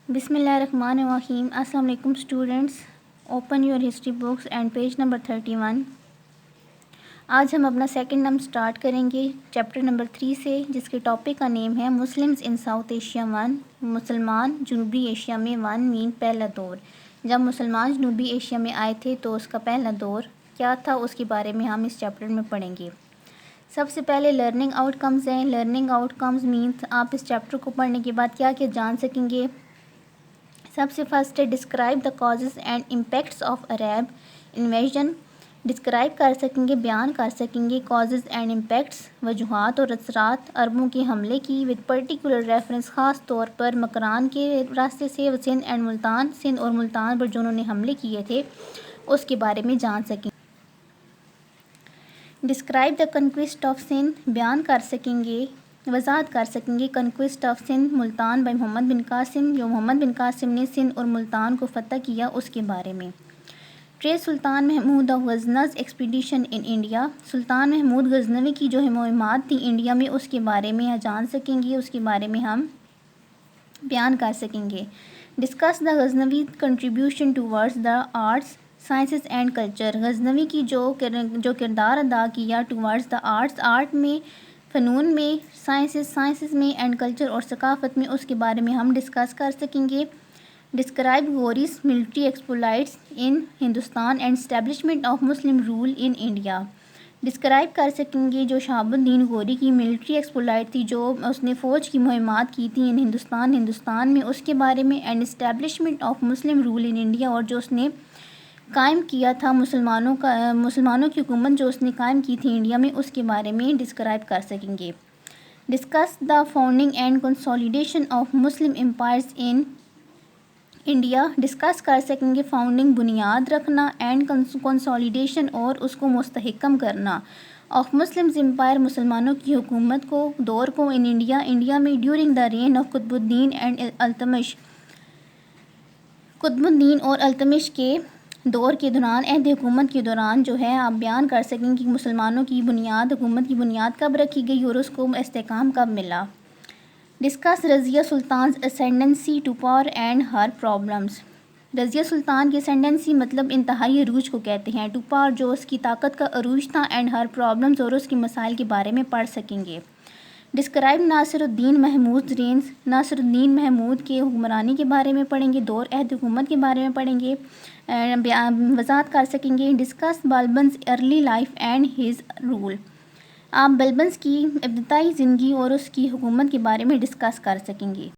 بسم اللہ الرحمن الرحیم. السلام علیکم students. Open your history books and page number 31. آج ہم اپنا سیکنڈ نم سٹارٹ کریں گے چیپٹر نمبر 3 سے، جس کے ٹاپک کا نیم ہے مسلمز ان ساؤتھ ایشیا 1. مسلمان جنوبی ایشیا میں 1 مین پہلا دور. جب مسلمان جنوبی ایشیا میں آئے تھے تو اس کا پہلا دور کیا تھا، اس کے بارے میں ہم اس چیپٹر میں پڑھیں گے. سب سے پہلے لرننگ آؤٹ کمز ہیں. لرننگ آؤٹ کمز مینس آپ اس چیپٹر کو پڑھنے کے بعد کیا کیا جان سکیں گے. سب سے فرسٹ ہے describe the causes and impacts of Arab invasion. Describe کر سکیں گے، بیان کر سکیں گے کازز اینڈ امپیکٹس، وجوہات اور اثرات عربوں کے حملے کی، وتھ پرٹیکولر ریفرنس خاص طور پر مکران کے راستے سے سندھ اینڈ ملتان، سندھ اور ملتان پر جو انہوں نے حملے کیے تھے اس کے بارے میں جان سکیں. Describe the conquest of Sindh. بیان کر سکیں گے، وضاحت کر سکیں گے conquest of Sindh Multan by Muhammad bin Qasim, جو محمد بن قاسم نے سندھ اور ملتان کو فتح کیا اس کے بارے میں. Trace Sultan Mahmud of Ghaznavi's expedition in India. Sultan Mahmud Ghaznavi کی جو مہمات تھیں انڈیا میں اس کے بارے میں جان سکیں گے، اس کے بارے میں ہم بیان کر سکیں گے. Discuss the Ghaznavi contribution towards the arts sciences and culture. Ghaznavi کی جو کردار ادا کیا ٹوورڈز دا آرٹس، آرٹ میں، فنون میں، سائنسز میں اینڈ کلچر اور ثقافت میں، اس کے بارے میں ہم ڈسکس کر سکیں گے. Describe Ghori's military exploits in Hindustan and establishment of Muslim role in India. Describe کر سکیں گے جو شہاب الدین غوری کی ملٹری ایکسپلوئٹ تھی، جو اس نے فوج کی مہمات کی تھیں ان ہندوستان میں، اس کے بارے میں. And establishment of Muslim role in India, اور جو اس نے قائم کیا تھا مسلمانوں کی حکومت جو اس نے قائم کی تھی انڈیا میں، اس کے بارے میں ڈسکرائب کر سکیں گے. Discuss the founding and consolidation of Muslim empires in India. Discuss کر سکیں گے فاؤنڈنگ بنیاد رکھنا، اینڈ کنسالیڈیشن اور اس کو مستحکم کرنا، آف مسلم امپائر مسلمانوں کی حکومت کو، دور کو ان انڈیا میں during the reign of Qutb uddin and Iltutmish. Qutub الدین اور التمش کے دور کے دوران، عہد حکومت کے دوران جو ہے آپ بیان کر سکیں کہ مسلمانوں کی بنیاد، حکومت کی بنیاد کب رکھی گئی اور اس کو استحکام کب ملا. Discuss Razia Sultan's ascendancy to power and her problems. Razia Sultan کی ascendancy مطلب انتہائی عروج کو کہتے ہیں، to power جو اس کی طاقت کا عروج تھا، and her problems اور اس کے مسائل کے بارے میں پڑھ سکیں گے. ڈسکرائب ناصر الدین محمود reigns. ناصر الدین محمود کے حکمرانی کے بارے میں پڑھیں گے، دور عہد حکومت کے بارے میں پڑھیں گے، وضاحت کر سکیں گے. Discuss Balban's early life and his rule. آپ بلبنس کی ابتدائی زندگی اور اس کی حکومت کے بارے میں ڈسکس کر سکیں گے.